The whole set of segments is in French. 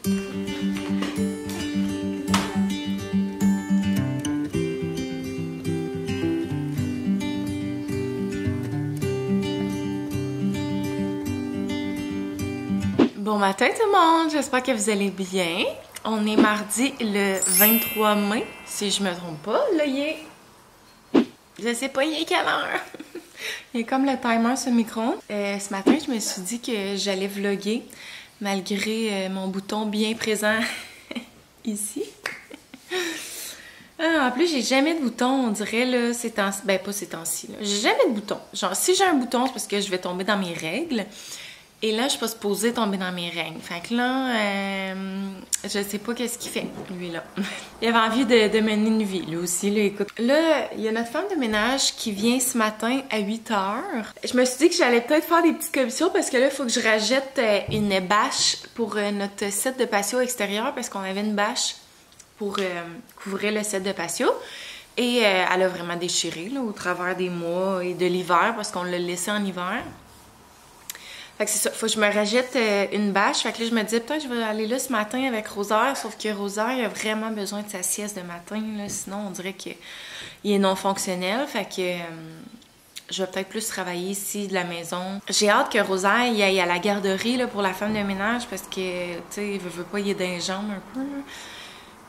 Bon matin tout le monde, j'espère que vous allez bien. On est mardi le 23 mai, si je me trompe pas. Là, il est... Je sais pas, il est quelle heure? Il y a comme le timer sur le micro. Ce matin, je me suis dit que j'allais vlogger, malgré mon bouton bien présent ici. En plus, j'ai jamais de bouton, on dirait, là, ces temps-ci. Ben, pas ces temps-ci, là. J'ai jamais de bouton. Genre, si j'ai un bouton, c'est parce que je vais tomber dans mes règles. Et là, je suis pas supposée tomber dans mes règles. Fait que là, je sais pas qu'est-ce qu'il fait, lui, là. Il avait envie de mener une vie, lui aussi, là, écoute. Là, il y a notre femme de ménage qui vient ce matin à 8 h. Je me suis dit que j'allais peut-être faire des petites commissions parce que là, il faut que je rajette une bâche pour notre set de patio extérieur parce qu'on avait une bâche pour couvrir le set de patio. Et elle a vraiment déchiré, là, au travers des mois et de l'hiver parce qu'on l'a laissé en hiver. Fait que c'est ça, faut que je me rajette une bâche. Fait que là, je me disais, peut-être que je vais aller là ce matin avec Rosaire, sauf que Rosaire, il a vraiment besoin de sa sieste de matin, là. Sinon, on dirait qu'il est non fonctionnel. Fait que je vais peut-être plus travailler ici de la maison. J'ai hâte que Rosaire y aille à la garderie là, pour la femme de ménage parce que, tu sais, il veut pas y aller dans les jambes un peu, là.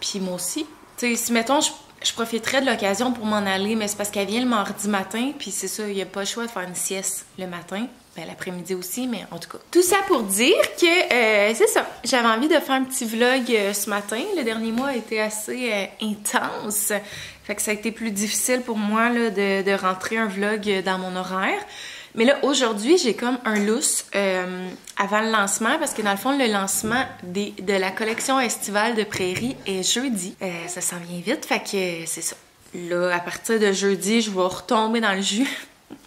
Puis moi aussi. Tu sais, si, mettons, je profiterais de l'occasion pour m'en aller, mais c'est parce qu'elle vient le mardi matin, puis c'est ça, il n'y a pas le choix de faire une sieste le matin. Ben, l'après-midi aussi, mais en tout cas. Tout ça pour dire que, c'est ça, j'avais envie de faire un petit vlog ce matin. Le dernier mois a été assez intense, fait que ça a été plus difficile pour moi là, de rentrer un vlog dans mon horaire. Mais là, aujourd'hui, j'ai comme un lousse avant le lancement, parce que dans le fond, le lancement de la collection estivale de Prairie est jeudi. Ça s'en vient vite, fait que c'est ça. Là, à partir de jeudi, je vais retomber dans le jus.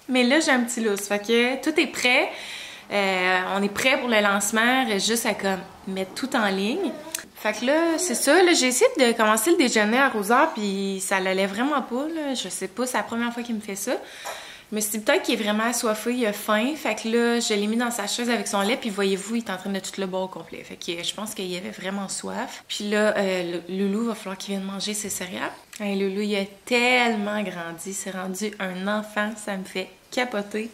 Mais là, j'ai un petit lousse, fait que tout est prêt. On est prêt pour le lancement, reste juste à comme mettre tout en ligne. Fait que là, c'est ça, là, j'ai essayé de commencer le déjeuner à Rosaire, puis ça l'allait vraiment pas, là. Je sais pas, c'est la première fois qu'il me fait ça. Mais c'est peut-être qu'il est vraiment assoiffé, il a faim. Fait que là, je l'ai mis dans sa chaise avec son lait. Puis voyez-vous, il est en train de tout le boire au complet. Fait que je pense qu'il avait vraiment soif. Puis là, Loulou, va falloir qu'il vienne manger ses céréales. Hey, Loulou, il a tellement grandi. C'est rendu un enfant. Ça me fait capoter.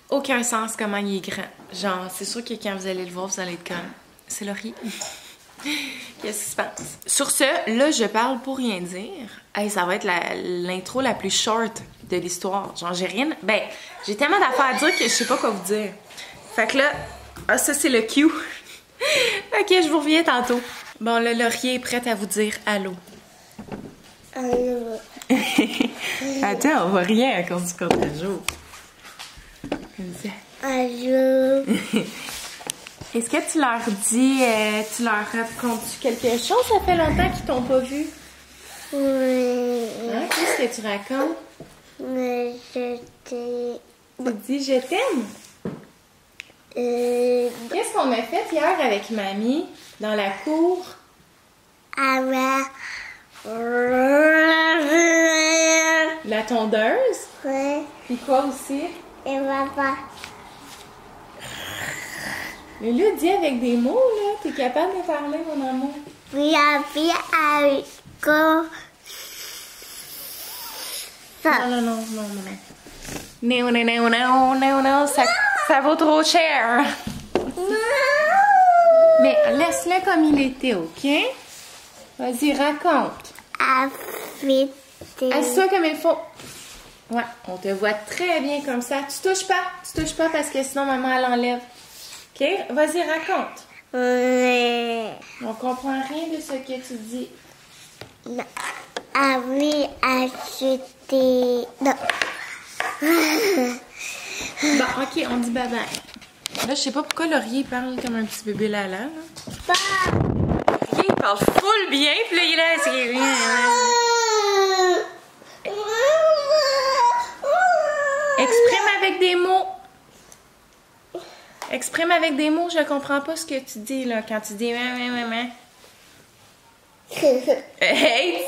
Aucun sens comment il est grand. Genre, c'est sûr que quand vous allez le voir, vous allez être comme... C'est Laurie. Qu'est-ce qui se passe? Sur ce, là, je parle pour rien dire. Hey, ça va être l'intro la plus short de l'histoire. Genre, j'ai rien... Ben, j'ai tellement d'affaires à dire que je sais pas quoi vous dire. Fait que là... Ah, ça, c'est le cue. Ok, je vous reviens tantôt. Bon, le Laurier est prête à vous dire allô. Allô. Attends, on voit rien à cause du contre-jour. Allô. Est-ce que tu leur dis... tu leur racontes-tu quelque chose? Ça fait longtemps qu'ils t'ont pas vu. Oui. Hein? Qu'est-ce que tu racontes? Mais je t'ai... Tu dis je t'aime? Qu'est-ce qu'on a fait hier avec mamie dans la cour? La tondeuse? Oui. Puis quoi aussi? Et papa. Mais là, dis avec des mots, là. T'es capable de parler, mon amour? Oui, avec quoi? Non, non, non, non, non. Non, non, non, non, non, ça vaut trop cher. Mais laisse-le comme il était, OK? Vas-y, raconte. Assieds-toi comme il faut. Ouais, on te voit très bien comme ça. Tu touches pas parce que sinon maman elle enlève. OK? Vas-y, raconte. Oui. On comprend rien de ce que tu dis. Non. Ah oui, acheter. Non. Bon, OK, on dit bye-bye. Là, je sais pas pourquoi Laurier parle comme un petit bébé Lala, là. Laurier, il parle full bien, puis là, il est là, c'est rien. Exprime avec des mots. Exprime avec des mots, je comprends pas ce que tu dis, là, quand tu dis Hey!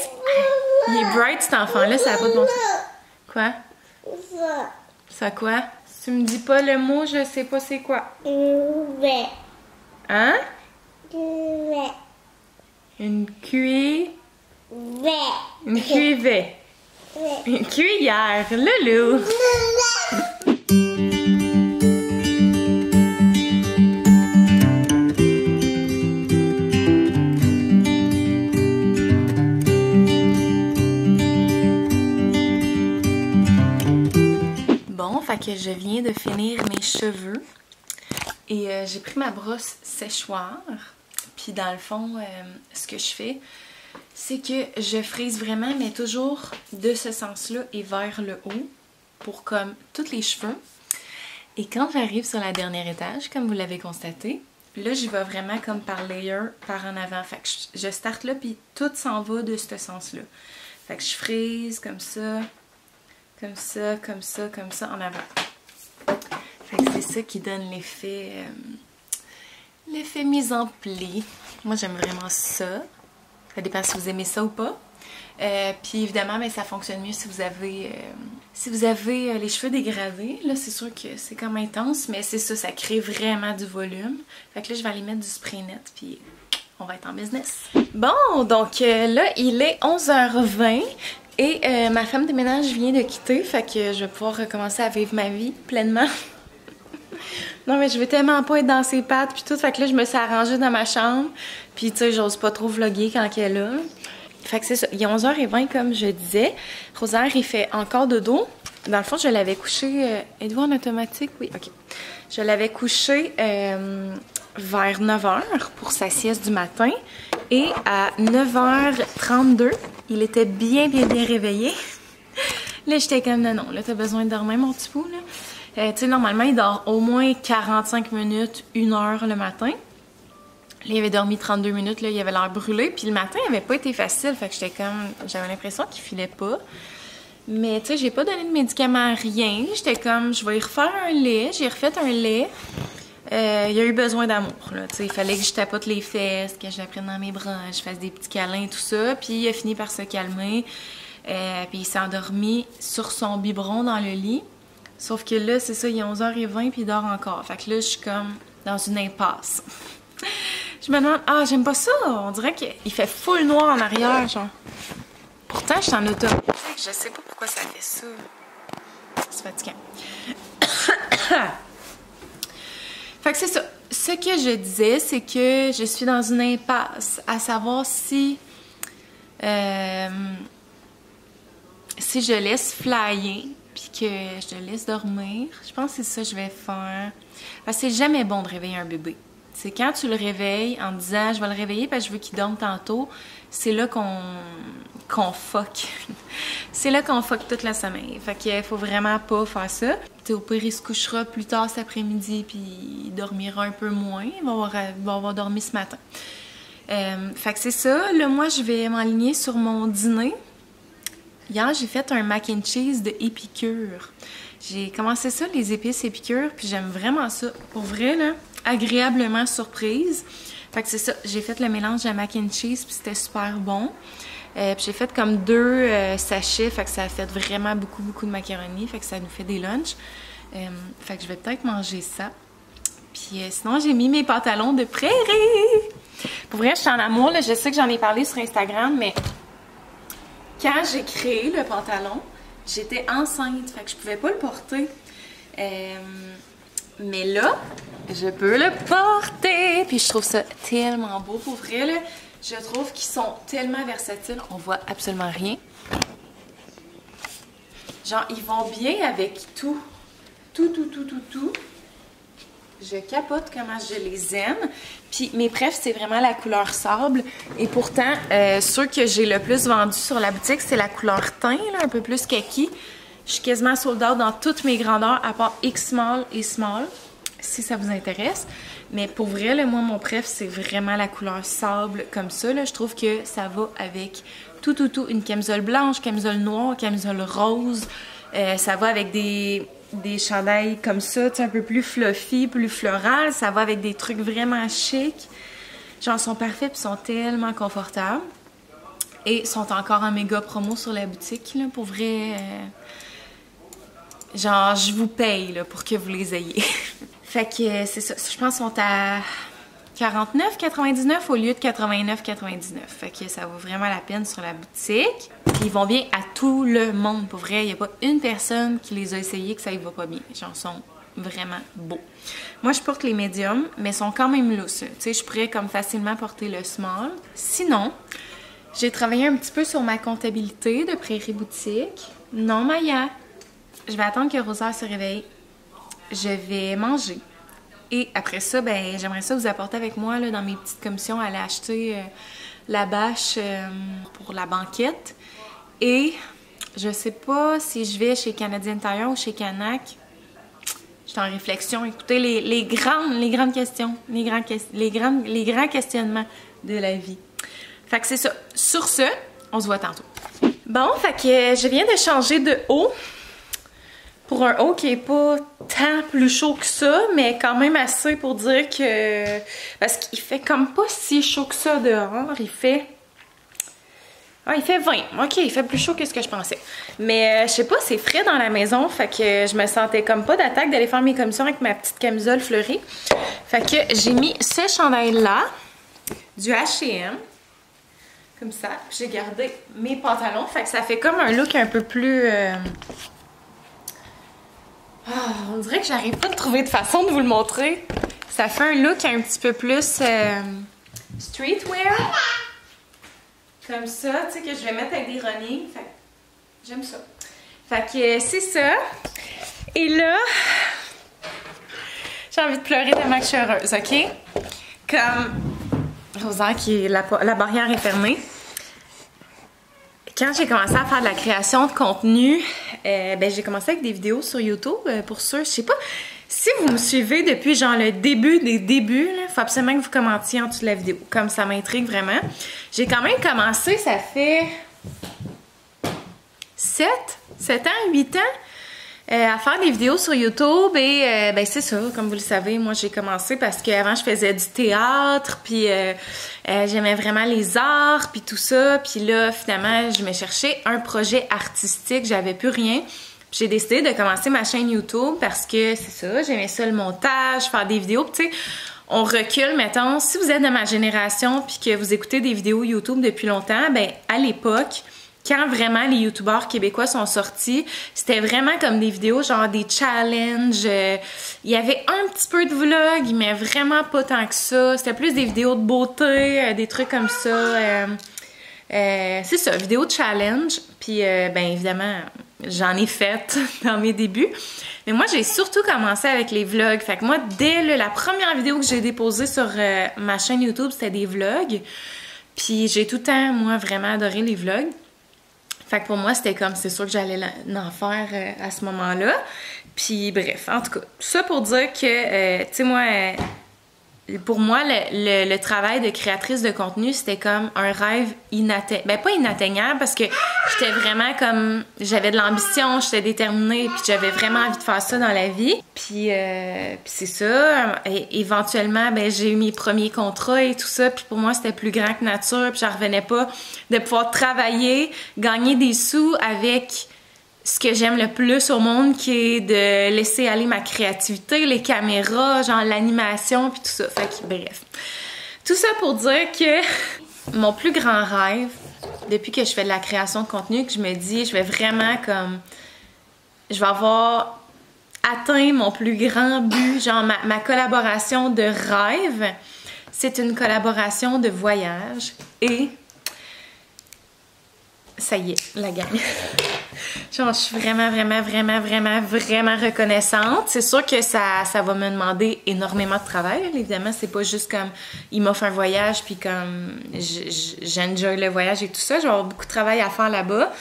Il est bright, cet enfant-là, ça a pas de bon sens. Quoi? Ça quoi? Si tu me dis pas le mot, je sais pas c'est quoi. Ouais. Hein? Ouais. Une cuillère. Une Vé. cuillère. Une cuillère. Loulou. Bon, fait que je viens de finir mes cheveux et j'ai pris ma brosse séchoir. Puis dans le fond, ce que je fais, c'est que je frise vraiment, mais toujours de ce sens-là et vers le haut pour comme tous les cheveux. Et quand j'arrive sur la dernière étage, comme vous l'avez constaté, là je vais vraiment comme par layer, par en avant. Fait que je starte là puis tout s'en va de ce sens-là. Fait que je frise comme ça, comme ça, comme ça, comme ça en avant. Fait que c'est ça qui donne l'effet l'effet mise en pli. Moi j'aime vraiment ça. Ça dépend si vous aimez ça ou pas. Puis évidemment, ben, ça fonctionne mieux si vous avez les cheveux dégradés. Là, c'est sûr que c'est comme intense, mais c'est ça, ça crée vraiment du volume. Fait que là, je vais aller mettre du spray net, puis on va être en business. Bon, donc là, il est 11h20 et ma femme de ménage vient de quitter. Fait que je vais pouvoir recommencer à vivre ma vie pleinement. Non, mais je veux tellement pas être dans ses pattes puis tout. Fait que là, je me suis arrangée dans ma chambre. Puis, tu sais, j'ose pas trop vlogger quand elle est là. Fait que c'est ça. Il est 11h20, comme je disais. Rosaire, il fait encore dodo. Dans le fond, je l'avais couché... Êtes-vous en automatique? Oui, OK. Je l'avais couché vers 9h pour sa sieste du matin. Et à 9h32, il était bien réveillé. Là, j'étais comme, non, là, t'as besoin de dormir, mon petit pou, là. Tu sais, normalement, il dort au moins 45 minutes, 1 heure le matin. Là, il avait dormi 32 minutes, là, il avait l'air brûlé. Puis le matin, il n'avait pas été facile, fait que j'étais comme... J'avais l'impression qu'il filait pas. Mais, tu sais, j'ai pas donné de médicaments, rien. J'étais comme, je vais y refaire un lait. J'ai refait un lait. Il a eu besoin d'amour, là. Tu sais, il fallait que je tapote les fesses, que je la prenne dans mes bras, je fasse des petits câlins, tout ça. Puis il a fini par se calmer. Puis il s'est endormi sur son biberon dans le lit. Sauf que là, c'est ça, il est 11h20 puis il dort encore. Fait que là, je suis comme dans une impasse. Je me demande, ah, j'aime pas ça. On dirait qu'il fait full noir en arrière, genre. Pourtant, je suis en auto. Je sais pas pourquoi ça fait ça. C'est fatigant. Fait que c'est ça. Ce que je disais, c'est que je suis dans une impasse à savoir si je laisse flyer puis que je le laisse dormir. Je pense que c'est ça que je vais faire. Parce que c'est jamais bon de réveiller un bébé. C'est quand tu le réveilles en disant « je vais le réveiller parce que je veux qu'il dorme tantôt », c'est là qu'on fuck. C'est là qu'on fuck toute la sommeil. Fait qu'il faut vraiment pas faire ça. T'sais, au pire, il se couchera plus tard cet après-midi puis il dormira un peu moins. Il va avoir dormi ce matin. Fait que c'est ça. Là, moi, je vais m'aligner sur mon dîner. Hier, j'ai fait un mac and cheese de Épicure. J'ai commencé ça, les épices Épicure, puis j'aime vraiment ça. Pour vrai, là, agréablement surprise. Fait que c'est ça, j'ai fait le mélange de mac and cheese, puis c'était super bon. Puis j'ai fait comme 2 sachets, fait que ça a fait vraiment beaucoup de macaroni, fait que ça nous fait des lunchs. Fait que je vais peut-être manger ça. Puis sinon, j'ai mis mes pantalons de prairie. Pour vrai, je suis en amour, là. Je sais que j'en ai parlé sur Instagram, mais... Quand j'ai créé le pantalon, j'étais enceinte, fait que je pouvais pas le porter. Mais là, je peux le porter. Puis je trouve ça tellement beau. Pour vrai, là, je trouve qu'ils sont tellement versatiles. On voit absolument rien. Genre, ils vont bien avec tout. Tout. Je capote comment je les aime. Puis mes préfs, c'est vraiment la couleur sable. Et pourtant, ceux que j'ai le plus vendus sur la boutique, c'est la couleur teint, là, un peu plus kaki. Je suis quasiment sold out dans toutes mes grandeurs, à part X-Small et Small, si ça vous intéresse. Mais pour vrai, là, moi, mon préf, c'est vraiment la couleur sable comme ça. Là. Je trouve que ça va avec tout. Une camisole blanche, camisole noire, camisole rose. Ça va avec des chandails comme ça, tu sais, un peu plus fluffy, plus floral. Ça va avec des trucs vraiment chics. Genre, sont parfaits et sont tellement confortables. Et sont encore en méga promo sur la boutique, là, pour vrai. Genre, je vous paye là, pour que vous les ayez. Fait que c'est ça. Je pense qu'ils sont à 49,99 au lieu de 89,99. Fait que ça vaut vraiment la peine sur la boutique. Puis ils vont bien à tout le monde, pour vrai. Il n'y a pas une personne qui les a essayés que ça y va pas bien. Ils sont vraiment beaux. Moi, je porte les médiums, mais ils sont quand même lousses. Tu sais, je pourrais comme facilement porter le small. Sinon, j'ai travaillé un petit peu sur ma comptabilité de Prairie Boutique. Non, Maya, je vais attendre que Rosaire se réveille. Je vais manger. Et après ça, ben j'aimerais ça vous apporter avec moi là, dans mes petites commissions, aller acheter la bâche pour la banquette. Et je sais pas si je vais chez Canadian Tire ou chez Canac. Je suis en réflexion. Écoutez, les grandes questions, les grands questionnements de la vie. Fait que c'est ça. Sur ce, on se voit tantôt. Bon, fait que je viens de changer de haut. Pour un haut qui est pas tant plus chaud que ça, mais quand même assez pour dire que... Parce qu'il fait comme pas si chaud que ça dehors. Il fait... Ah, il fait 20. OK, il fait plus chaud que ce que je pensais. Mais je sais pas, c'est frais dans la maison. Fait que je me sentais comme pas d'attaque d'aller faire mes commissions avec ma petite camisole fleurie. Fait que j'ai mis ce chandail-là, du H&M. Comme ça. J'ai gardé mes pantalons. Fait que ça fait comme un look un peu plus... Oh, on dirait que j'arrive pas à trouver de façon de vous le montrer. Ça fait un look un petit peu plus streetwear. Comme ça, tu sais, que je vais mettre avec des running. Fait que j'aime ça. Fait que c'est ça. Et là, j'ai envie de pleurer tellement que je suis heureuse, OK? Comme Rosaire, la barrière est fermée. Quand j'ai commencé à faire de la création de contenu, ben j'ai commencé avec des vidéos sur YouTube. Pour ceux, je sais pas, si vous me suivez depuis genre le début des débuts, il faut absolument que vous commentiez en dessous de la vidéo. Comme ça m'intrigue vraiment. J'ai quand même commencé, ça fait 7 ans, 8 ans. À faire des vidéos sur YouTube et ben c'est ça, comme vous le savez, moi j'ai commencé parce qu'avant je faisais du théâtre, puis j'aimais vraiment les arts, puis tout ça, puis là finalement je me cherchais un projet artistique, j'avais plus rien. J'ai décidé de commencer ma chaîne YouTube parce que c'est ça, j'aimais ça le montage, faire des vidéos, tu sais, on recule, mettons, si vous êtes de ma génération puis que vous écoutez des vidéos YouTube depuis longtemps, ben à l'époque, quand vraiment les youtubeurs québécois sont sortis, c'était vraiment comme des vidéos, genre des challenges. Il y avait un petit peu de vlog, mais vraiment pas tant que ça. C'était plus des vidéos de beauté, des trucs comme ça. C'est ça, vidéos de challenge. Puis, ben évidemment, j'en ai fait dans mes débuts. Mais moi, j'ai surtout commencé avec les vlogs. Fait que moi, dès la première vidéo que j'ai déposée sur ma chaîne YouTube, c'était des vlogs. Puis j'ai tout le temps, moi, vraiment adoré les vlogs. Fait que pour moi, c'était comme, c'est sûr que j'allais en faire à ce moment-là. Puis bref, en tout cas, tout ça pour dire que, tu sais, moi, pour moi, le travail de créatrice de contenu, c'était comme un rêve inatteignable. Ben, pas inatteignable, parce que j'étais vraiment comme... J'avais de l'ambition, j'étais déterminée, puis j'avais vraiment envie de faire ça dans la vie. Puis c'est ça. Et éventuellement, ben, j'ai eu mes premiers contrats et tout ça, puis pour moi, c'était plus grand que nature, puis j'en revenais pas de pouvoir travailler, gagner des sous avec... ce que j'aime le plus au monde, qui est de laisser aller ma créativité, les caméras, genre l'animation, puis tout ça. Fait que bref. Tout ça pour dire que mon plus grand rêve, depuis que je fais de la création de contenu, que je me dis, je vais vraiment comme... Je vais avoir atteint mon plus grand but, genre ma collaboration de rêve, c'est une collaboration de voyage et... Ça y est, la gang. Genre, je suis vraiment reconnaissante. C'est sûr que ça va me demander énormément de travail. Évidemment, c'est pas juste comme il m'offre un voyage puis comme j'enjoy le voyage et tout ça. Je vais avoir beaucoup de travail à faire là-bas.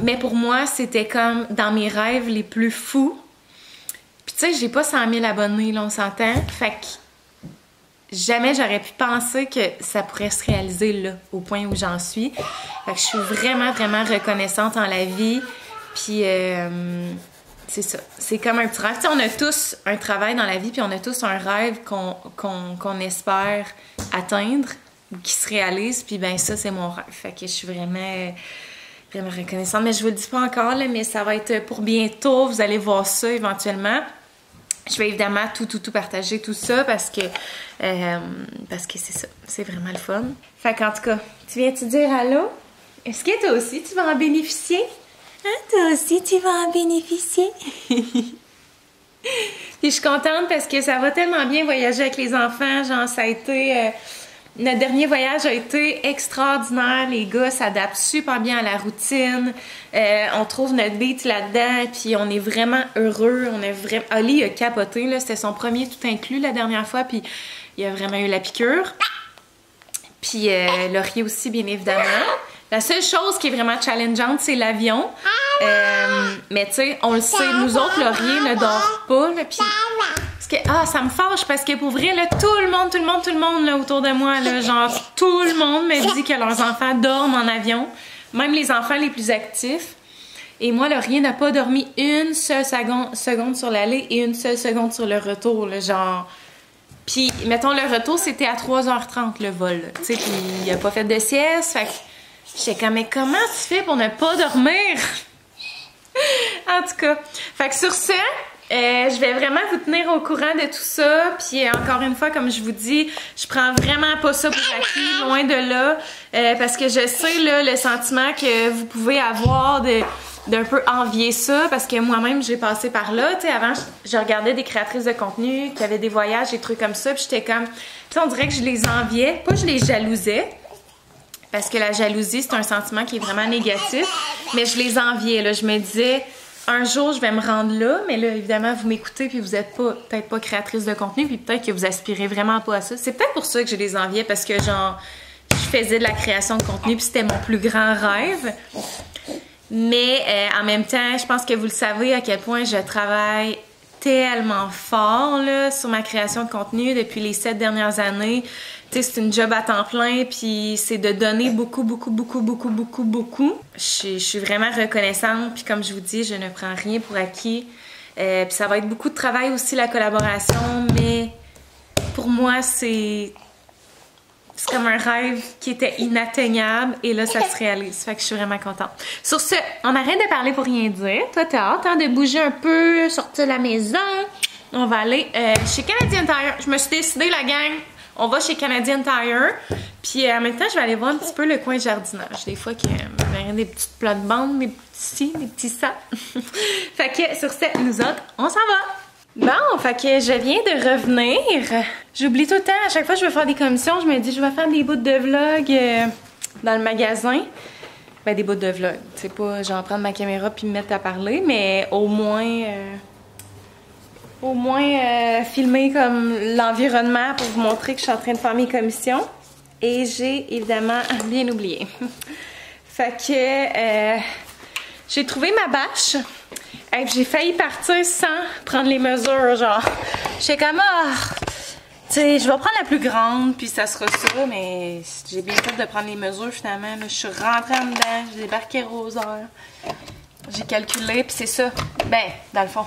Mais pour moi, c'était comme dans mes rêves les plus fous. Puis tu sais, j'ai pas 100 000 abonnés, là, on s'entend. Fait que jamais j'aurais pu penser que ça pourrait se réaliser là, au point où j'en suis. Fait que je suis vraiment reconnaissante en la vie. Puis, c'est ça. C'est comme un petit rêve. Tu sais, on a tous un travail dans la vie, puis on a tous un rêve qu'on espère atteindre ou qui se réalise. Puis, ben ça, c'est mon rêve. Fait que je suis vraiment reconnaissante. Mais je vous le dis pas encore, là, mais ça va être pour bientôt. Vous allez voir ça éventuellement. Je vais évidemment tout partager tout ça parce que c'est ça, c'est vraiment le fun. Fait qu'en tout cas, tu viens-tu dire allô? Est-ce que toi aussi tu vas en bénéficier? Hein, toi aussi tu vas en bénéficier? Puis je suis contente parce que ça va tellement bien voyager avec les enfants, genre ça a été... notre dernier voyage a été extraordinaire, les gars s'adaptent super bien à la routine, on trouve notre beat là-dedans, puis on est vraiment heureux, Ali a capoté, là, c'était son premier tout inclus la dernière fois, puis il a vraiment eu la piqûre, puis Laurier aussi bien évidemment. La seule chose qui est vraiment challengeante, c'est l'avion, mais tu sais, on le sait, nous autres, Laurier ne dort pas, là, puis... ça me fâche parce que pour vrai, là, tout le monde là, autour de moi, là, genre tout le monde me dit que leurs enfants dorment en avion, même les enfants les plus actifs. Et moi, Laurier n'a pas dormi une seule seconde sur l'aller et une seule seconde sur le retour, là, genre... Puis, mettons, le retour, c'était à 3h30 le vol, tu sais, puis il a pas fait de sieste, fait que j'étais comme, mais comment tu fais pour ne pas dormir? En tout cas, fait que sur ce... je vais vraiment vous tenir au courant de tout ça, puis encore une fois, comme je vous dis, je prends vraiment pas ça pour acquis, loin de là, parce que je sais là, le sentiment que vous pouvez avoir d'un peu envier ça, parce que moi-même j'ai passé par là, tu sais, avant je regardais des créatrices de contenu qui avaient des voyages, des trucs comme ça, puis j'étais comme, tu sais, on dirait que je les enviais, pas je les jalousais, parce que la jalousie c'est un sentiment qui est vraiment négatif, mais je les enviais, là, je me disais... Un jour, je vais me rendre là, mais là, évidemment, vous m'écoutez puis vous n'êtes peut-être pas créatrice de contenu puis peut-être que vous aspirez vraiment pas à ça. C'est peut-être pour ça que je les enviais parce que, genre, je faisais de la création de contenu puis c'était mon plus grand rêve. Mais en même temps, je pense que vous le savez à quel point je travaille tellement fort là, sur ma création de contenu depuis les 7 dernières années. Tu sais, c'est une job à temps plein, puis c'est de donner beaucoup. Je suis vraiment reconnaissante, puis comme je vous dis, je ne prends rien pour acquis. Puis ça va être beaucoup de travail aussi, la collaboration, mais pour moi, c'est comme un rêve qui était inatteignable, et là, ça se réalise. Fait que je suis vraiment contente. Sur ce, on arrête de parler pour rien dire. Toi, t'as hâte hein, de bouger un peu, sortir de la maison. On va aller chez Canadian Tire. Je me suis décidée, la gang. On va chez Canadian Tire, puis en même temps, je vais aller voir un petit peu le coin jardinage. Des fois, qu'il y a des petites plates-bandes, des petits sacs. Fait que sur ce, nous autres, on s'en va. Bon, fait que je viens de revenir. J'oublie tout le temps, à chaque fois que je vais faire des commissions, je me dis, je vais faire des bouts de vlog dans le magasin. Ben, des bouts de vlog. C'est pas genre prendre ma caméra puis me mettre à parler, mais au moins filmer comme l'environnement pour vous montrer que je suis en train de faire mes commissions. Et j'ai évidemment bien oublié. Fait que j'ai trouvé ma bâche. Et j'ai failli partir sans prendre les mesures, genre. J'étais comme, tu sais, je vais prendre la plus grande, puis ça sera ça, mais j'ai bien fait de prendre les mesures finalement. Là, je suis rentrée en dedans, j'ai débarqué Roseur. J'ai calculé, puis c'est ça. Ben, dans le fond.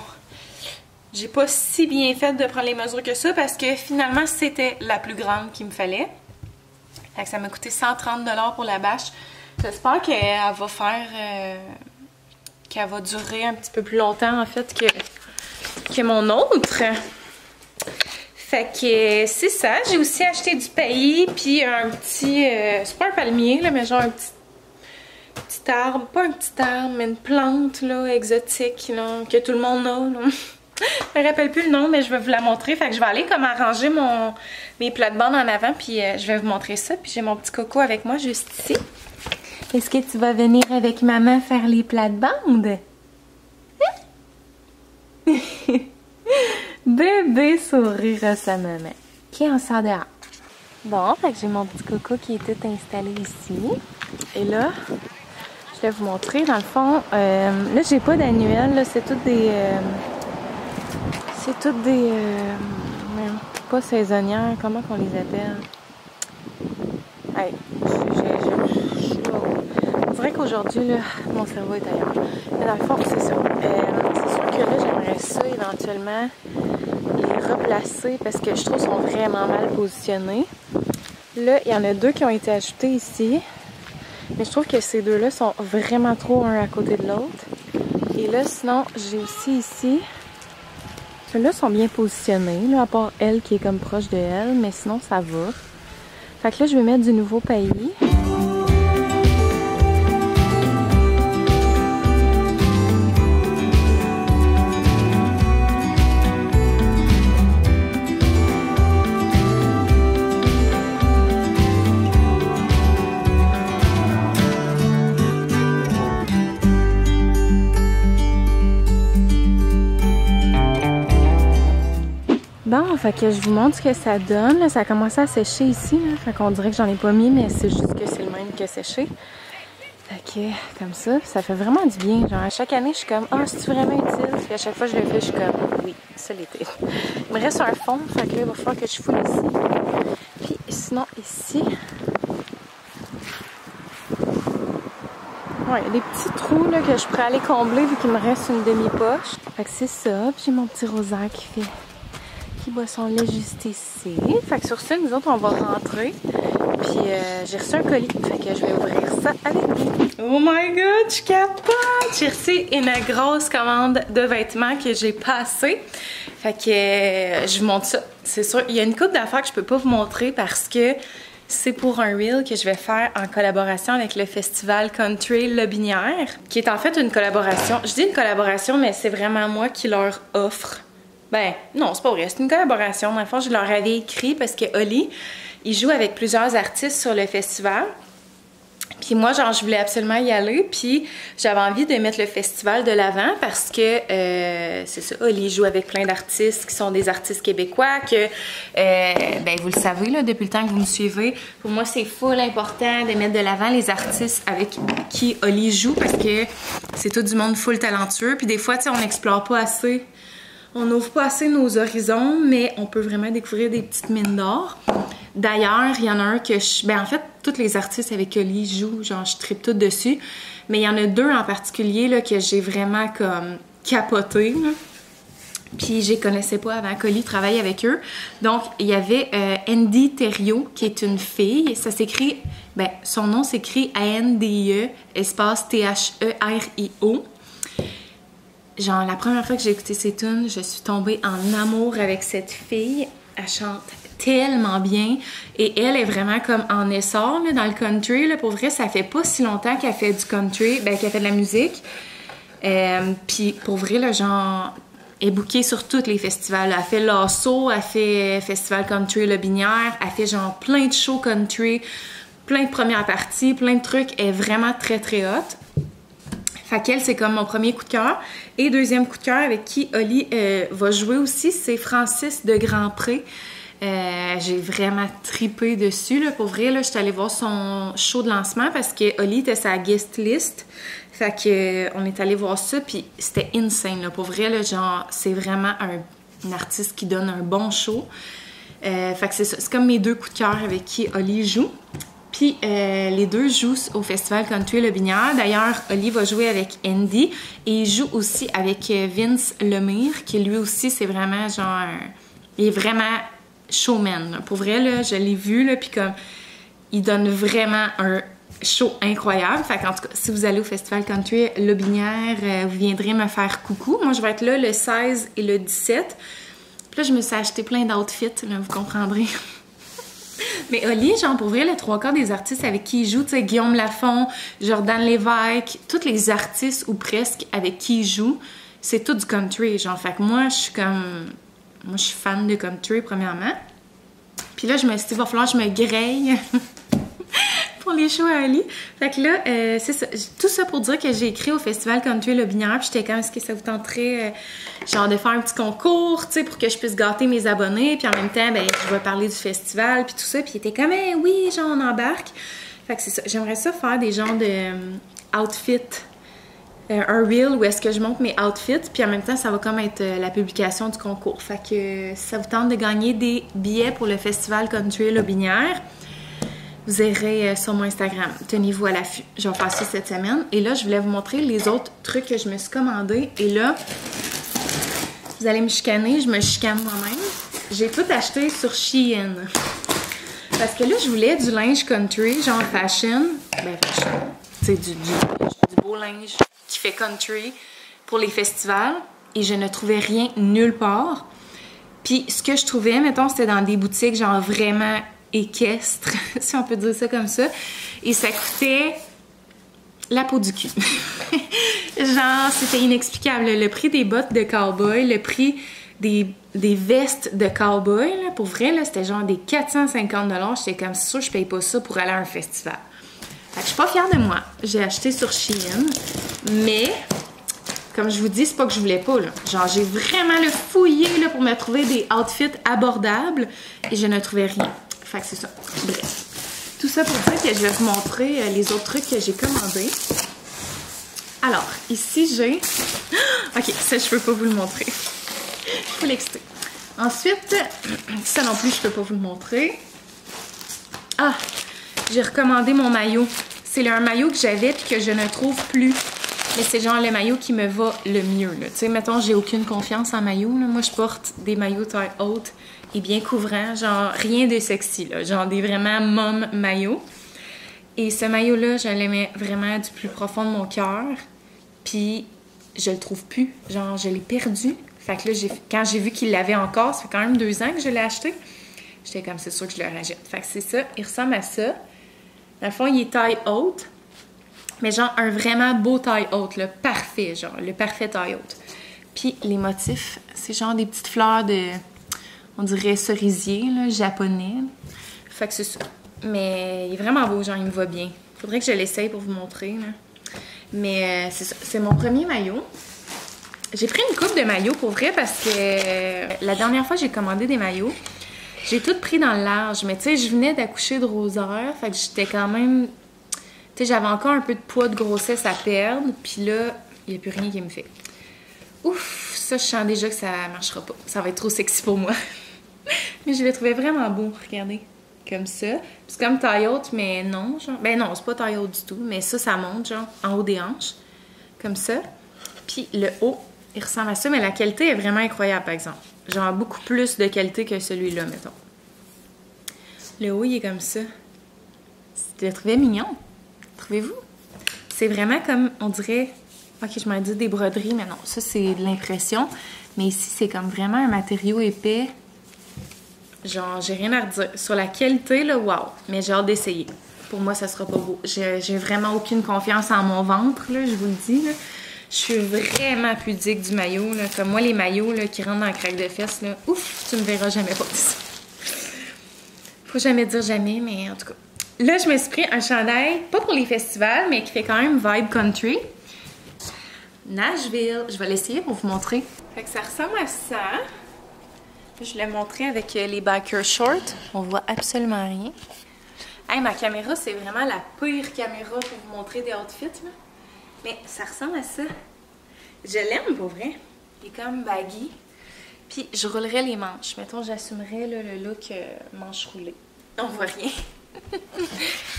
J'ai pas si bien fait de prendre les mesures que ça parce que finalement c'était la plus grande qu'il me fallait. Fait que ça m'a coûté 130 $ pour la bâche. J'espère qu'elle va faire... qu'elle va durer un petit peu plus longtemps en fait que mon autre. Fait que c'est ça. J'ai aussi acheté du paillis puis un petit... c'est pas un palmier là, mais genre un petit arbre. Pas un petit arbre, mais une plante là, exotique là, que tout le monde a là. Je me rappelle plus le nom, mais je vais vous la montrer. Fait que je vais aller comme arranger mes plates-bandes en avant, puis je vais vous montrer ça. Puis j'ai mon petit coco avec moi juste ici. Est-ce que tu vas venir avec maman faire les plates-bandes? Hein? Bébé sourire à sa maman. Qui en sort dehors? Bon, fait que j'ai mon petit coco qui est tout installé ici. Et là, je vais vous montrer. Dans le fond, là, j'ai pas d'annuel. Là, c'est toutes des... c'est toutes des... pas saisonnières, comment qu'on les appelle? Hey, on dirait qu'aujourd'hui, là, mon cerveau est ailleurs. Mais dans le fond, c'est ça. C'est sûr que là, j'aimerais ça éventuellement les replacer parce que je trouve qu'ils sont vraiment mal positionnés. Là, il y en a 2 qui ont été ajoutés ici. Mais je trouve que ces 2-là sont vraiment trop un à côté de l'autre. Et là, sinon, j'ai aussi ici... Ceux-là sont bien positionnés, là, à part elle qui est comme proche de elle, mais sinon ça va. Fait que là, je vais mettre du nouveau paillis. Bon, fait que je vous montre ce que ça donne. Là, ça a commencé à sécher ici. Là. Fait qu'on dirait que j'en ai pas mis, mais c'est juste que c'est le même que séché. Fait que, comme ça fait vraiment du bien. Genre, à chaque année, je suis comme, ah, c'est vraiment utile. Puis à chaque fois que je le fais, je suis comme, oui, ça l'était. Il me reste un fond, fait que là, il va falloir que je foule ici. Puis sinon, ici, ouais, il y a des petits trous là, que je pourrais aller combler vu qu'il me reste une demi-poche. Fait que c'est ça. Puis j'ai mon petit rosaire qui boit son lait juste ici. Fait que sur ça, nous autres, on va rentrer. Puis j'ai reçu un colis. Fait que je vais ouvrir ça avec vous. Oh my god, je capote! J'ai reçu une grosse commande de vêtements que j'ai passée. Fait que je vous montre ça. C'est sûr, il y a une couple d'affaires que je peux pas vous montrer parce que c'est pour un reel que je vais faire en collaboration avec le festival Country Lobinière, qui est en fait une collaboration. Je dis une collaboration, mais c'est vraiment moi qui leur offre. Ben, non, c'est pas vrai. C'est une collaboration. Dans le fond, je leur avais écrit parce que Oli, il joue avec plusieurs artistes sur le festival. Puis moi, genre, je voulais absolument y aller. Puis j'avais envie de mettre le festival de l'avant parce que, c'est ça, Oli joue avec plein d'artistes qui sont des artistes québécois que, ben, vous le savez, là, depuis le temps que vous me suivez. Pour moi, c'est full important de mettre de l'avant les artistes avec qui Oli joue parce que c'est tout du monde full talentueux. Puis des fois, tu sais, on n'explore pas assez. On n'ouvre pas assez nos horizons, mais on peut vraiment découvrir des petites mines d'or. D'ailleurs, il y en a un que ben en fait, tous les artistes avec qui Oli joue, genre je tripe tout dessus. Mais il y en a deux en particulier là, que j'ai vraiment comme capoté. Là. Puis je les connaissais pas avant qu'Oli travaille avec eux. Donc, il y avait Andy Thériault, qui est une fille. Ça s'écrit, ben son nom s'écrit A-N-D-I-E, espace T-H-E-R-I-O. Genre, la première fois que j'ai écouté ses tunes, je suis tombée en amour avec cette fille. Elle chante tellement bien. Et elle est vraiment comme en essor là, dans le country. Là. Pour vrai, ça fait pas si longtemps qu'elle fait du country, ben qu'elle fait de la musique. Puis pour vrai, là, genre, elle est bookée sur tous les festivals. Elle fait Lasso, elle fait Festival Country Lobinière, elle fait genre plein de shows country, plein de premières parties, plein de trucs. Elle est vraiment très très hot. Fait qu'elle, c'est comme mon premier coup de cœur. Et deuxième coup de cœur avec qui Oli va jouer aussi, c'est Francis de Grandpré. J'ai vraiment tripé dessus. Là. Pour vrai, là, je suis allée voir son show de lancement parce que Oli était sa guest list. Fait que on est allé voir ça, puis c'était insane. Là. Pour vrai, là, genre, c'est vraiment un artiste qui donne un bon show. Fait que c'est ça. C'est comme mes deux coups de cœur avec qui Oli joue. Puis les deux jouent au Festival Country Lobinière. D'ailleurs, Oli va jouer avec Andy et il joue aussi avec Vince Lemire, qui lui aussi, c'est vraiment genre... il est vraiment showman. Là. Pour vrai, là, je l'ai vu, là, puis comme... il donne vraiment un show incroyable. Fait qu'en tout cas, si vous allez au Festival Country Lobinière, vous viendrez me faire coucou. Moi, je vais être là le 16 et le 17. Puis là, je me suis acheté plein d'outfits, là, vous comprendrez. Mais Oli, genre pour vrai, les trois quarts des artistes avec qui il joue, tu sais, Guillaume Lafont, Jordan Lévesque, tous les artistes ou presque avec qui il joue, c'est tout du country, genre. Fait que moi, je suis fan de country, premièrement. Puis là, je me suis dit, il va falloir que je me graille pour les shows à Oli. Fait que là, c'est ça. Tout ça pour dire que j'ai écrit au Festival Country Lobinière, puis j'étais comme, est-ce que ça vous tenterait, genre, de faire un petit concours, tu sais, pour que je puisse gâter mes abonnés, puis en même temps, ben, je vais parler du festival, puis tout ça, puis il était comme, hey, oui, genre, on embarque. Fait que c'est ça. J'aimerais ça faire des genres de outfits, un reel où est-ce que je montre mes outfits, puis en même temps, ça va comme être la publication du concours. Fait que si ça vous tente de gagner des billets pour le Festival Country Lobinière, vous irez sur mon Instagram. Tenez-vous à l'affût. Je vais faire ça cette semaine. Et là, je voulais vous montrer les autres trucs que je me suis commandés. Et là, vous allez me chicaner. Je me chicane moi-même. J'ai tout acheté sur Shein. Parce que là, je voulais du linge country, genre fashion. Ben, fashion. Tu sais, du beau linge qui fait country pour les festivals. et je ne trouvais rien nulle part. Puis ce que je trouvais, mettons, c'était dans des boutiques genre vraiment équestres, si on peut dire ça comme ça. Et ça coûtait la peau du cul. Genre, c'était inexplicable. Le prix des bottes de cowboy, le prix des vestes de cowboy, là, pour vrai, là, c'était genre des 450 $. J'étais comme, c'est sûr, je paye pas ça pour aller à un festival. Fait que je suis pas fière de moi. J'ai acheté sur Shein, mais comme je vous dis, c'est pas que je voulais pas, là. Genre, j'ai vraiment le fouillé là, pour me trouver des outfits abordables et je ne trouvais rien. Fait que c'est ça. Bref. Tout ça pour dire que je vais vous montrer les autres trucs que j'ai commandés. Alors, ici, j'ai... Ok, ça, je peux pas vous le montrer. Je peux l'exciter. Ensuite, ça non plus, je peux pas vous le montrer. Ah! J'ai recommandé mon maillot. C'est un maillot que j'avais puis que je ne trouve plus. Mais c'est genre le maillot qui me va le mieux. Tu sais, mettons, j'ai aucune confiance en maillot. Là. Moi, je porte des maillots taille haute et bien couvrants. Genre, rien de sexy. Là. Genre, des vraiment mom maillots. Et ce maillot-là, je l'aimais vraiment du plus profond de mon cœur. Puis, je le trouve plus. Genre, je l'ai perdu. Fait que là, quand j'ai vu qu'il l'avait encore, ça fait quand même 2 ans que je l'ai acheté. J'étais comme, c'est sûr que je le rachète. Fait que c'est ça. Il ressemble à ça. Dans le fond, il est taille haute. Mais genre un vraiment beau taille haute, là, parfait, genre le parfait taille haute. Puis les motifs, c'est genre des petites fleurs de, on dirait cerisier, là, japonais. Fait que c'est ça. Mais il est vraiment beau, genre il me va bien. Faudrait que je l'essaye pour vous montrer, là. Mais c'est ça, c'est mon premier maillot. J'ai pris une coupe de maillots pour vrai parce que la dernière fois j'ai commandé des maillots, j'ai tout pris dans le large. Mais tu sais, je venais d'accoucher de Rosaire, fait que j'étais quand même... Tu sais, j'avais encore un peu de poids de grossesse à perdre, puis là, il n'y a plus rien qui me fait. Ouf, ça, je sens déjà que ça marchera pas. Ça va être trop sexy pour moi. Mais je le trouvais vraiment beau, regardez. Comme ça. C'est comme taille haute, mais non, genre. Ben non, c'est pas taille haute du tout, mais ça monte, genre, en haut des hanches. Comme ça. Puis le haut, il ressemble à ça, mais la qualité est vraiment incroyable, par exemple. Genre, beaucoup plus de qualité que celui-là, mettons. Le haut, il est comme ça. Je le trouvais mignon. Trouvez-vous? C'est vraiment comme, on dirait... Ok, je m'en dis des broderies, mais non, ça, c'est de l'impression. Mais ici, c'est comme vraiment un matériau épais. Genre, j'ai rien à redire. Sur la qualité, là, wow! Mais j'ai hâte d'essayer. Pour moi, ça sera pas beau. J'ai vraiment aucune confiance en mon ventre, là, je vous le dis, là. Je suis vraiment pudique du maillot, là. Comme moi, les maillots, là, qui rentrent dans la craque de fesses, là, ouf, tu me verras jamais pas ça. Faut jamais dire jamais, mais en tout cas... Là, je me suis pris un chandail, pas pour les festivals, mais qui fait quand même vibe country. Nashville. Je vais l'essayer pour vous montrer. Fait que ça ressemble à ça. Je l'ai montré avec les biker shorts. On voit absolument rien. Hey, ma caméra, c'est vraiment la pire caméra pour vous montrer des outfits, là. Mais ça ressemble à ça. Je l'aime, pour vrai. Il est comme baggy. Puis, je roulerais les manches. Mettons, j'assumerais le look manche roulée. On voit rien.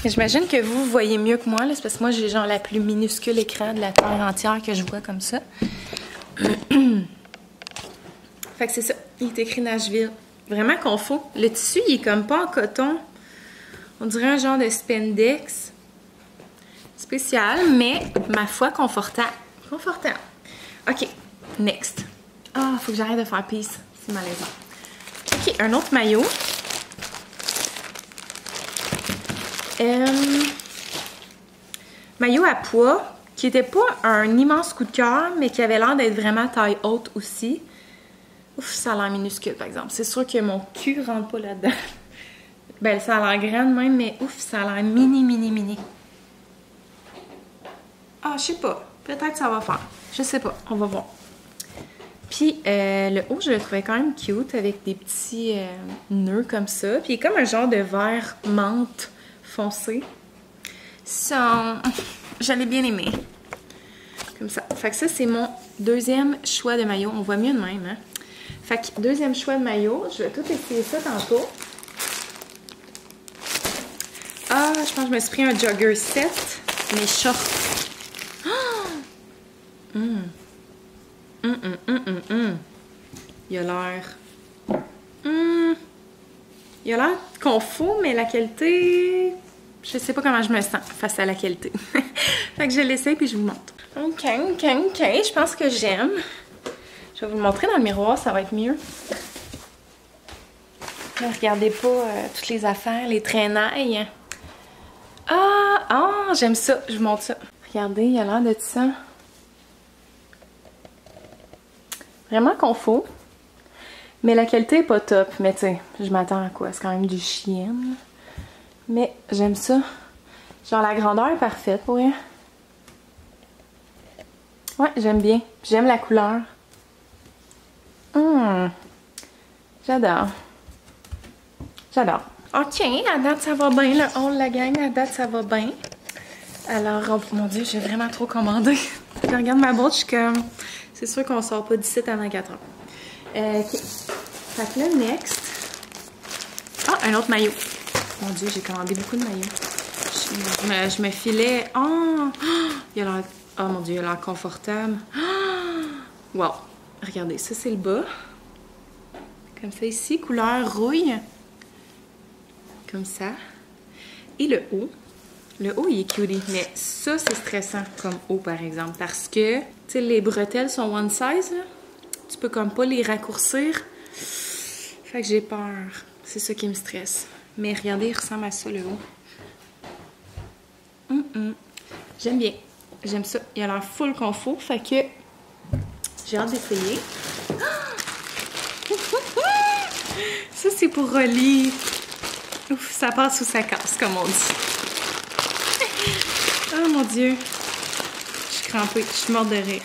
J'imagine que vous voyez mieux que moi, là, c'est parce que moi j'ai genre la plus minuscule écran de la terre entière que je vois comme ça. Fait que c'est ça, il est écrit Nashville. Vraiment confort. Le tissu, il est comme pas en coton. On dirait un genre de spandex. Spécial, mais ma foi, confortable. Confortable. Ok, next. Ah, faut que j'arrête de faire peace. C'est malaisant. Ok, un autre maillot. Maillot à pois, qui était pas un immense coup de cœur, mais qui avait l'air d'être vraiment taille haute aussi. Ouf, ça a l'air minuscule, par exemple. C'est sûr que mon cul rentre pas là-dedans. Ben, ça a l'air grande même, mais ouf, ça a l'air mini. Ah, je sais pas. Peut-être que ça va faire. Je sais pas. On va voir. Puis, le haut, je le trouvais quand même cute, avec des petits nœuds comme ça. Puis, il est comme un genre de vert menthe foncé. Ça, j'allais bien aimer. Comme ça. Fait que ça, c'est mon deuxième choix de maillot. On voit mieux de même, hein? Fait que deuxième choix de maillot. Je vais tout essayer ça tantôt. Ah, je pense que je me suis pris un jogger set, mais short. Il a l'air... Il a l'air confus, mais la qualité... Je sais pas comment je me sens face à la qualité. Fait que je l'essaye puis je vous montre. Ok. Je pense que j'aime. Je vais vous le montrer dans le miroir, ça va être mieux. Ne regardez pas toutes les affaires, les traînailles. Ah, j'aime ça, je vous montre ça. Regardez, il a l'air de ça. Vraiment confort. Mais la qualité est pas top. Mais tu sais, je m'attends à quoi? C'est quand même du chien. Mais j'aime ça. Genre la grandeur est parfaite pour rien. Ouais, j'aime bien. J'aime la couleur. J'adore. J'adore. Oh tiens, à date ça va bien. Le haul, la gang, à date ça va bien. Alors, oh, mon Dieu, j'ai vraiment trop commandé. Je regarde ma boîte, je suis comme... C'est sûr qu'on sort pas d'ici avant 4 heures. OK. Fait que là, next... Ah, un autre maillot. Mon Dieu, j'ai commandé beaucoup de maillots. Je me filais... Oh! Il a l'air... Oh mon Dieu, il a l'air confortable. Wow! Regardez, ça c'est le bas. Comme ça ici, couleur rouille. Comme ça. Et le haut. Le haut, il est cutie, mais ça, c'est stressant comme haut, par exemple, parce que, tu sais, les bretelles sont one size, là. Tu peux comme pas les raccourcir. Fait que j'ai peur. C'est ça qui me stresse. Mais regardez, il ressemble à ça, le haut. J'aime bien. J'aime ça. Il a l'air full confort, fait que j'ai hâte d'essayer. Ça, c'est pour Rolly. Ouf, ça passe ou ça casse, comme on dit. Oh mon Dieu. Je suis crampée. Je suis morte de rire.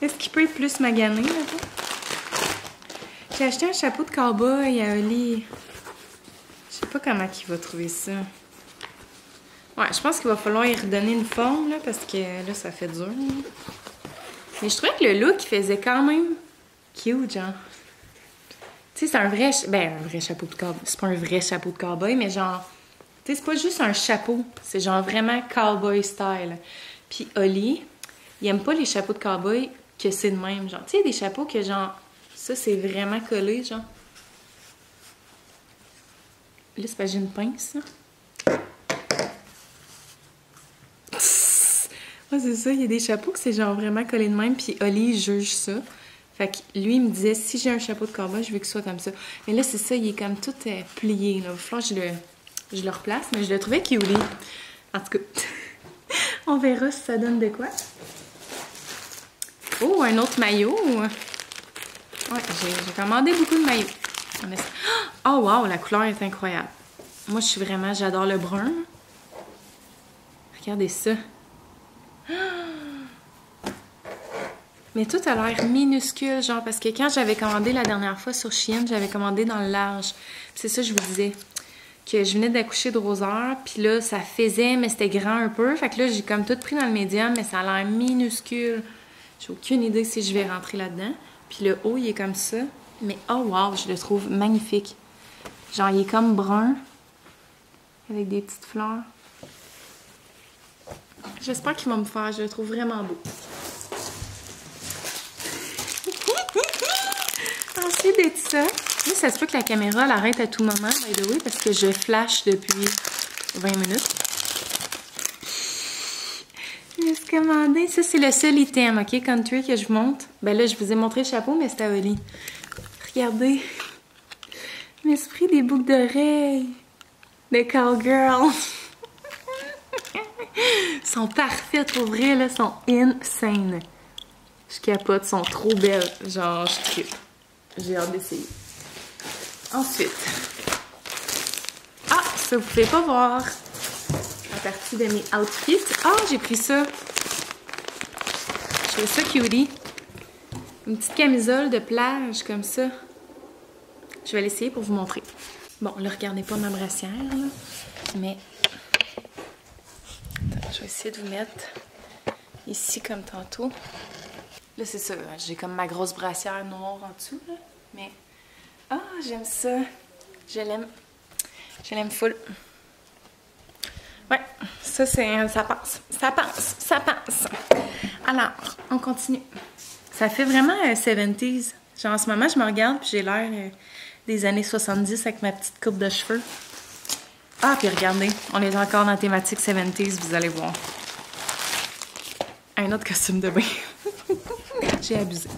Est-ce qu'il peut être plus magané, là-bas? J'ai acheté un chapeau de cow-boy à Oli. Je sais pas comment il va trouver ça. Ouais, je pense qu'il va falloir y redonner une forme, là, parce que là, ça fait dur. Là. Mais je trouvais que le look, il faisait quand même cute, genre. Tu sais, c'est un vrai... Ben, un vrai chapeau de cowboy. C'est pas un vrai chapeau de cowboy, mais genre... Tu sais, c'est pas juste un chapeau. C'est genre vraiment cowboy style. Puis Oli, il aime pas les chapeaux de cowboy que c'est de même, genre. Tu sais, des chapeaux que genre... Ça, c'est vraiment collé, genre. Là, c'est pas j'ai une pince, là. Ouais, c'est ça, il y a des chapeaux que c'est genre vraiment collé de même, puis Oli juge ça. Fait que lui, il me disait, si j'ai un chapeau de cowboy, je veux qu'il soit comme ça. Mais là, c'est ça, il est comme tout plié, là. Il va falloir que je le replace, mais je le trouvais cutie. En tout cas, on verra si ça donne de quoi. Oh, un autre maillot. Ouais, j'ai commandé beaucoup de maillots. Oh, wow, la couleur est incroyable. Moi, j'adore le brun. Regardez ça. Mais tout a l'air minuscule, genre, parce que quand j'avais commandé la dernière fois sur Shein, j'avais commandé dans le large. C'est ça, je vous disais, que je venais d'accoucher de Rosaire, puis là, ça faisait, mais c'était grand un peu. Fait que là, j'ai comme tout pris dans le médium, mais ça a l'air minuscule. J'ai aucune idée si je vais rentrer là-dedans. Puis le haut, il est comme ça. Mais oh wow, je le trouve magnifique. Genre, il est comme brun, avec des petites fleurs. J'espère qu'il va me faire, je le trouve vraiment beau. Ensuite de ça, là, ça se peut que la caméra l'arrête à tout moment, by the way, parce que je flash depuis 20 minutes. J'ai commandé. Ça, c'est le seul item, OK, country, que je vous montre. Ben là, je vous ai montré le chapeau, mais c'était à Oli. Regardez. Je me suis pris des boucles d'oreilles de cowgirl. Sont parfaites, pour vrai, là, sont insane. Je capote, sont trop belles. Genre, je tripe. J'ai hâte d'essayer. Ensuite. Ah, ça vous pouvez pas voir. À partir de mes outfits. Ah, j'ai pris ça. Je trouve ça cutie. Une petite camisole de plage, comme ça. Je vais l'essayer pour vous montrer. Bon, là, regardez pas ma brassière, là. Mais... Attends, je vais essayer de vous mettre ici, comme tantôt. Là, c'est ça. J'ai comme ma grosse brassière noire en dessous, là. Mais... Ah, j'aime ça. Je l'aime. Je l'aime full. Ouais, ça, ça passe. Ça passe. Ça passe. Alors, on continue. Ça fait vraiment 70s. Genre, en ce moment, je me regarde puis j'ai l'air des années 70 avec ma petite coupe de cheveux. Ah, puis regardez, on est encore dans la thématique 70s, vous allez voir. un autre costume de bain. J'ai abusé.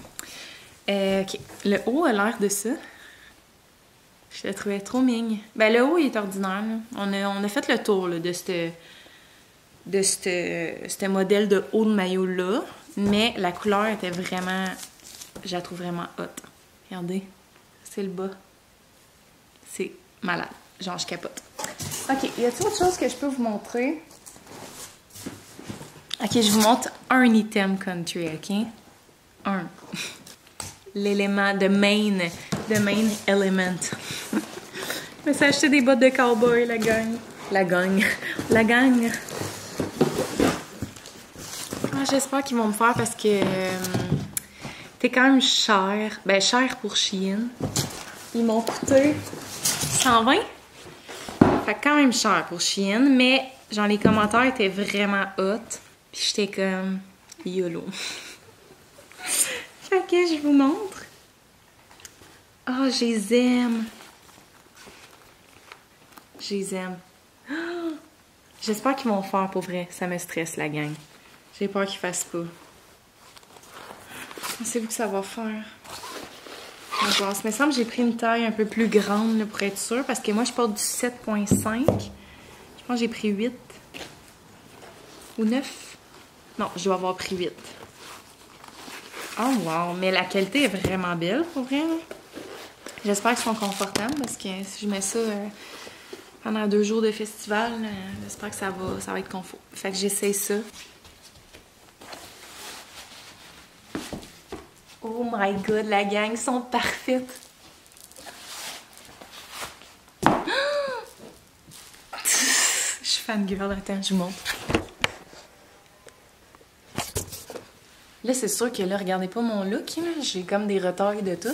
OK. Le haut a l'air de ça. Je le trouvais trop mignon. Ben, le haut, il est ordinaire. Là. On a fait le tour là, de ce modèle de haut de maillot-là. Mais la couleur était vraiment... Je la trouve vraiment hot. Regardez. C'est le bas. C'est malade. Genre, je capote. OK. Y a-t-il autre chose que je peux vous montrer? OK, je vous montre un item country, OK? Un. L'élément de main element. Je me suis acheté des bottes de cowboy, la gang. La gang. Ah, j'espère qu'ils vont me faire parce que t'es quand même cher. Ben, cher pour Shein. Ils m'ont coûté 120. Fait quand même cher pour Shein, mais genre les commentaires étaient vraiment hot. Puis j'étais comme YOLO. Fait que je vous montre. Oh, je les aime. Je les aime. Oh, j'espère qu'ils vont le faire pour vrai. Ça me stresse, la gang. J'ai peur qu'ils fassent pas. Pensez-vous que ça va faire? Il me semble que j'ai pris une taille un peu plus grande là, pour être sûre. Parce que moi, je porte du 7.5. Je pense que j'ai pris 8. Ou 9. Non, je dois avoir pris 8. Oh wow, mais la qualité est vraiment belle pour vrai. J'espère qu'ils sont confortables parce que si je mets ça pendant 2 jours de festival, j'espère que ça va être confort. Fait que j'essaye ça. Oh my god, la gang sont parfaites. Je suis fangirl, attends, je vous montre. Là, c'est sûr que là, regardez pas mon look, j'ai comme des retailles de tout.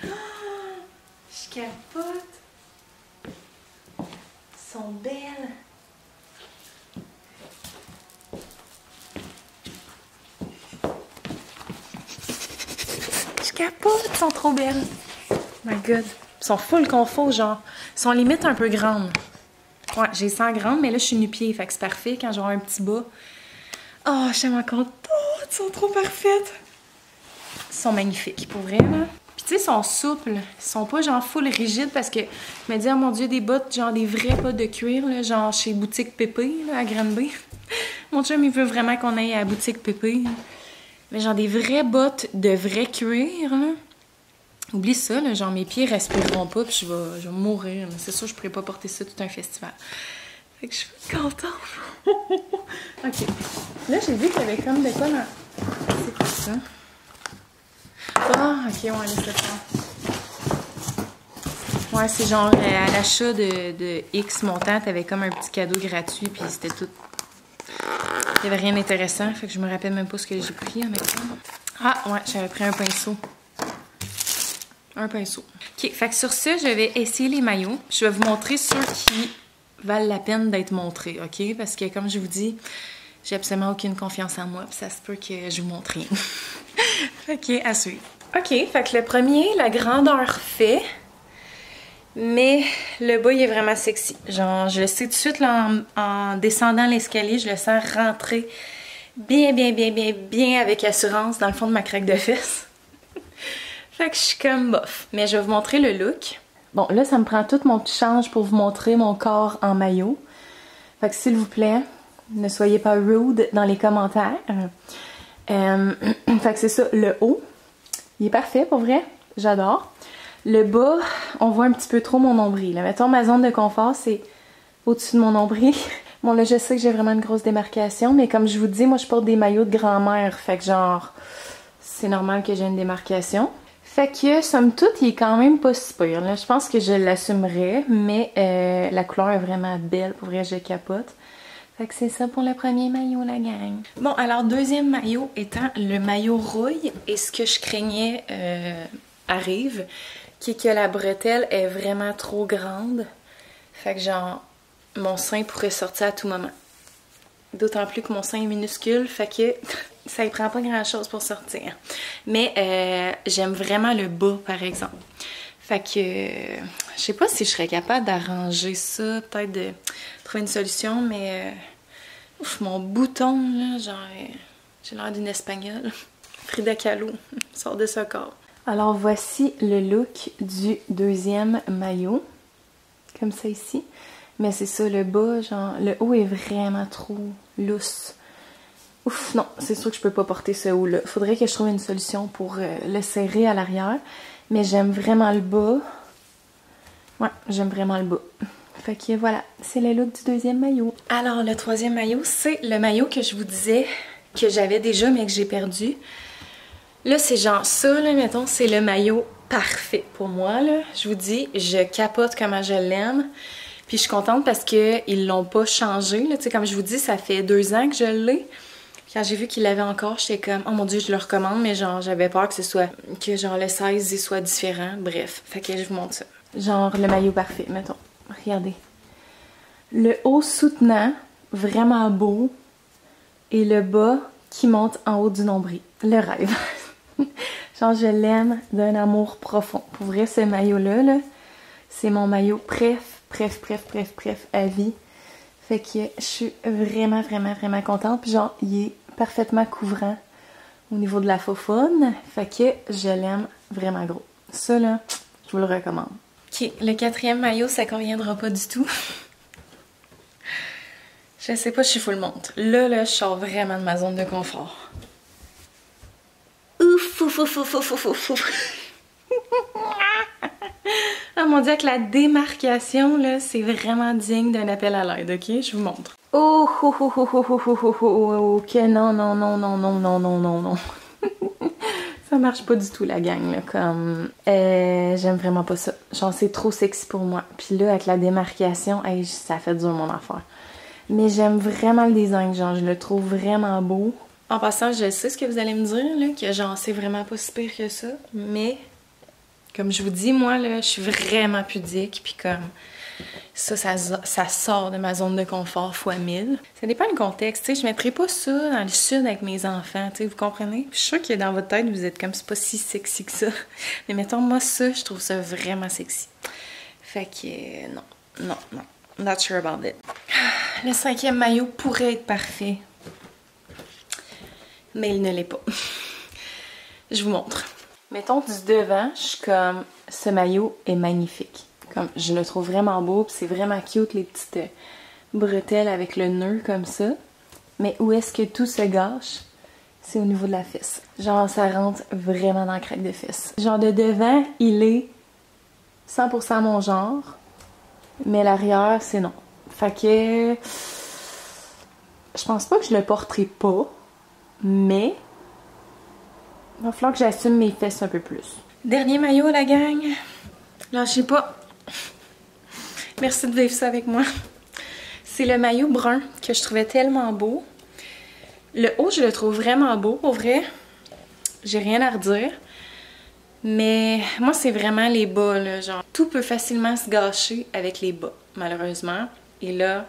Je capote. Elles sont belles. Je capote, elles sont trop belles. Oh my god. Elles sont full confort, genre. Elles sont limite un peu grandes. Ouais, j'ai 100 grandes, mais là, je suis nu-pied, fait que c'est parfait quand j'aurai un petit bas. Oh, je suis tellement contente. Oh, elles sont trop parfaites. Ils sont magnifiques, pour vrai, là. Puis, tu sais, ils sont souples. Ils sont pas, genre, full rigides parce que je me dis, oh mon Dieu, des bottes, genre, des vraies bottes de cuir, là, genre, chez Boutique Pépé, là, à Granby. Mon chum, il veut vraiment qu'on aille à la Boutique Pépé. Mais, genre, des vraies bottes de vrai cuir, là. Oublie ça, là, genre, mes pieds respireront pas, puis je vais mourir. Mais c'est sûr, je pourrais pas porter ça tout un festival. Fait que je suis contente. OK. Là, j'ai vu qu'il y avait comme de quoi dans... C'est quoi ça? Ah, OK, ouais, laisse-le faire. Ouais, c'est genre à l'achat de X montant, t'avais comme un petit cadeau gratuit, puis c'était tout... Il y avait rien d'intéressant, fait que je me rappelle même pas ce que j'ai pris, honnêtement. Ah, ouais, j'avais pris un pinceau. Un pinceau. OK, fait que sur ça, je vais essayer les maillots. Je vais vous montrer ceux qui valent la peine d'être montrés, OK? Parce que, comme je vous dis, j'ai absolument aucune confiance en moi, puis ça se peut que je vous montre rien. OK, à suivre. OK, fait que le premier, la grandeur fait, mais le bas, il est vraiment sexy. Genre, je le sais tout de suite, là, en descendant l'escalier, je le sens rentrer bien avec assurance dans le fond de ma craque de fesses. Fait que je suis comme bof. Mais je vais vous montrer le look. Bon, là, ça me prend tout mon petit change pour vous montrer mon corps en maillot. Fait que s'il vous plaît, ne soyez pas rude dans les commentaires. Fait que c'est ça, le haut. Il est parfait, pour vrai. J'adore. Le bas, on voit un petit peu trop mon nombril. Là. Mettons, ma zone de confort, c'est au-dessus de mon nombril. Bon, là, je sais que j'ai vraiment une grosse démarcation, mais comme je vous dis, moi, je porte des maillots de grand-mère. Fait que genre, c'est normal que j'ai une démarcation. Fait que, somme toute, il est quand même pas si pire. Là, je pense que je l'assumerais, mais la couleur est vraiment belle. Pour vrai, je capote. Fait que c'est ça pour le premier maillot, la gang. Bon, alors, deuxième maillot étant le maillot rouille. Et ce que je craignais arrive, qui est que la bretelle est vraiment trop grande. Fait que, genre, mon sein pourrait sortir à tout moment. D'autant plus que mon sein est minuscule, fait que ça ne prend pas grand-chose pour sortir. Mais j'aime vraiment le bas, par exemple. Fait que je sais pas si je serais capable d'arranger ça, peut-être de trouver une solution, mais Ouf, mon bouton, là, genre, j'ai l'air d'une Espagnole. Frida Kahlo sort de ce corps. Alors voici le look du deuxième maillot. Comme ça ici. Mais c'est ça, le bas, genre, le haut est vraiment trop lousse. Ouf, non, c'est sûr que je peux pas porter ce haut-là. Faudrait que je trouve une solution pour le serrer à l'arrière. Mais j'aime vraiment le bas. Ouais, j'aime vraiment le bas. Fait que voilà, c'est le look du deuxième maillot. Alors, le troisième maillot, c'est le maillot que je vous disais que j'avais déjà, mais que j'ai perdu. Là, c'est genre ça, là, mettons, c'est le maillot parfait pour moi, là. Je vous dis, je capote comment je l'aime. Puis je suis contente parce qu'ils l'ont pas changé, là. Tu sais, comme je vous dis, ça fait 2 ans que je l'ai. Quand j'ai vu qu'il l'avait encore, j'étais comme, oh mon Dieu, je le recommande, mais genre, j'avais peur que ce soit, que genre le size il soit différent. Bref, fait que je vous montre ça. Genre le maillot parfait, mettons. Regardez. Le haut soutenant, vraiment beau, et le bas qui monte en haut du nombril. Le rêve. Genre, je l'aime d'un amour profond. Pour vrai, ce maillot-là, là, c'est mon maillot bref à vie. Fait que je suis vraiment contente. Puis genre, il est parfaitement couvrant au niveau de la faufaune. Fait que je l'aime vraiment gros. Ça, là, je vous le recommande. Ok, le 4e maillot, ça conviendra pas du tout. Je sais pas, je suis full montre. Là, je sors vraiment de ma zone de confort. Ouf. Ah mon Dieu, avec la démarcation, là, c'est vraiment digne d'un appel à l'aide, ok? Je vous montre. Ok, non. Ça marche pas du tout, la gang, là, comme... j'aime vraiment pas ça. Genre, c'est trop sexy pour moi. Puis là, avec la démarcation, hey, ça fait dur, mon affaire. Mais j'aime vraiment le design, genre, je le trouve vraiment beau. En passant, je sais ce que vous allez me dire, là, que genre, c'est vraiment pas si pire que ça, mais... Comme je vous dis, moi, là, je suis vraiment pudique, puis comme... Ça sort de ma zone de confort fois 1000. Ça dépend du contexte, tu sais, je mettrais pas ça dans le sud avec mes enfants, tu sais, vous comprenez? Je suis sûre que dans votre tête, vous êtes comme, c'est pas si sexy que ça. Mais mettons, moi, ça, je trouve ça vraiment sexy. Fait que, non. Not sure about it. Le 5e maillot pourrait être parfait. Mais il ne l'est pas. Je vous montre. Mettons du devant, je suis comme, ce maillot est magnifique. Comme, je le trouve vraiment beau, puis c'est vraiment cute, les petites bretelles avec le nœud comme ça. Mais où est-ce que tout se gâche? C'est au niveau de la fesse. Genre, ça rentre vraiment dans la craque de fesse. Genre, de devant, il est 100% mon genre, mais l'arrière, c'est non. Fait que... Je pense pas que je le porterai pas, mais... Il va falloir que j'assume mes fesses un peu plus. Dernier maillot, la gang. Lâchez pas. Merci de vivre ça avec moi. C'est le maillot brun que je trouvais tellement beau. Le haut, je le trouve vraiment beau, pour vrai. J'ai rien à redire. Mais moi, c'est vraiment les bas, là. Genre, tout peut facilement se gâcher avec les bas, malheureusement. Et là,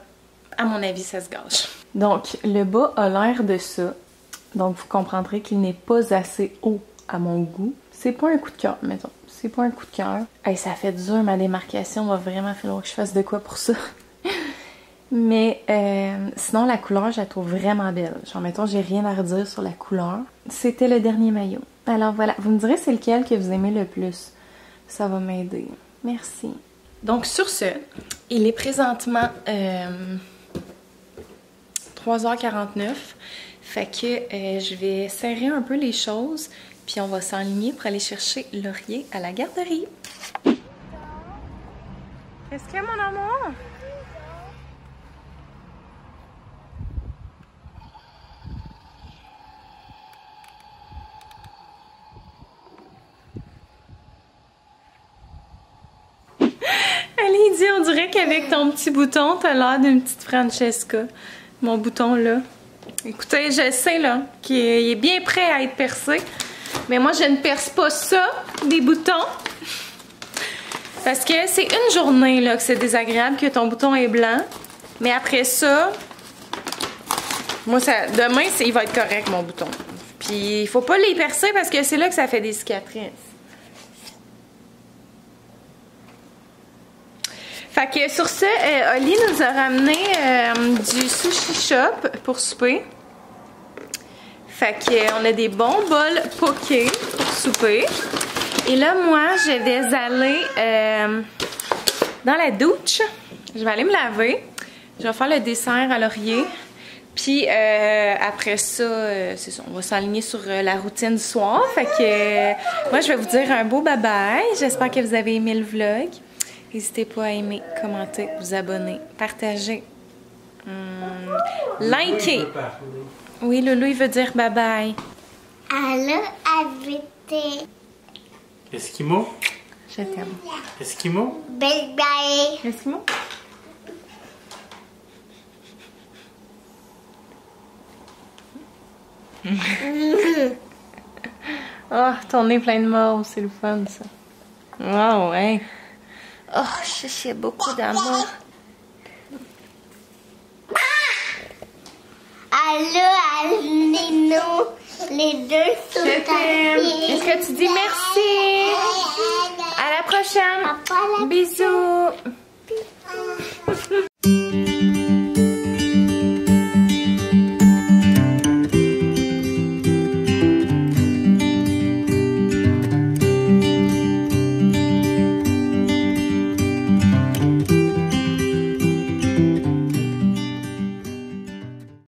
à mon avis, ça se gâche. Donc, le bas a l'air de ça. Donc, vous comprendrez qu'il n'est pas assez haut à mon goût. C'est pas un coup de cœur, mettons. C'est pas un coup de cœur. Hey, ça fait dur, ma démarcation. Va vraiment falloir que je fasse de quoi pour ça. Mais sinon, la couleur, je la trouve vraiment belle. Genre, mettons, j'ai rien à redire sur la couleur. C'était le dernier maillot. Alors voilà, vous me direz c'est lequel que vous aimez le plus. Ça va m'aider. Merci. Donc, sur ce, il est présentement 3h49. Fait que je vais serrer un peu les choses, puis on va s'enligner pour aller chercher Laurier à la garderie. Qu'est-ce qu'il y a, mon amour? Allez, dis, on dirait qu'avec ton petit bouton, t'as l'air d'une petite Francesca. Mon bouton, là. Écoutez, je sais, là, qu'il est bien prêt à être percé. Mais moi, je ne perce pas ça, des boutons. Parce que c'est une journée, là, que c'est désagréable, que ton bouton est blanc. Mais après ça, moi, demain, il va être correct, mon bouton. Puis, il faut pas les percer parce que c'est là que ça fait des cicatrices. Fait que sur ce, Oli nous a ramené du sushi shop pour souper. Fait que on a des bons bols poké pour souper. Et là, moi, je vais aller dans la douche. Je vais aller me laver. Je vais faire le dessert à laurier. Puis après ça, c'est ça, on va s'aligner sur la routine du soir. Fait que moi, je vais vous dire un beau bye-bye. J'espère que vous avez aimé le vlog. N'hésitez pas à aimer, commenter, vous abonner, partager, liker. Oui, Loulou, il veut dire bye-bye. Alors, habiter. Esquimau? Je t'aime. Esquimau? Bye bye. Esquimau? Oh, ton nez plein de morts, c'est le fun, ça. Wow, ouais. Oh, je sais beaucoup d'amour. Alors, nous, les deux sont Je t'aime. Est-ce que tu dis merci? À la prochaine. Papa, la Bisous.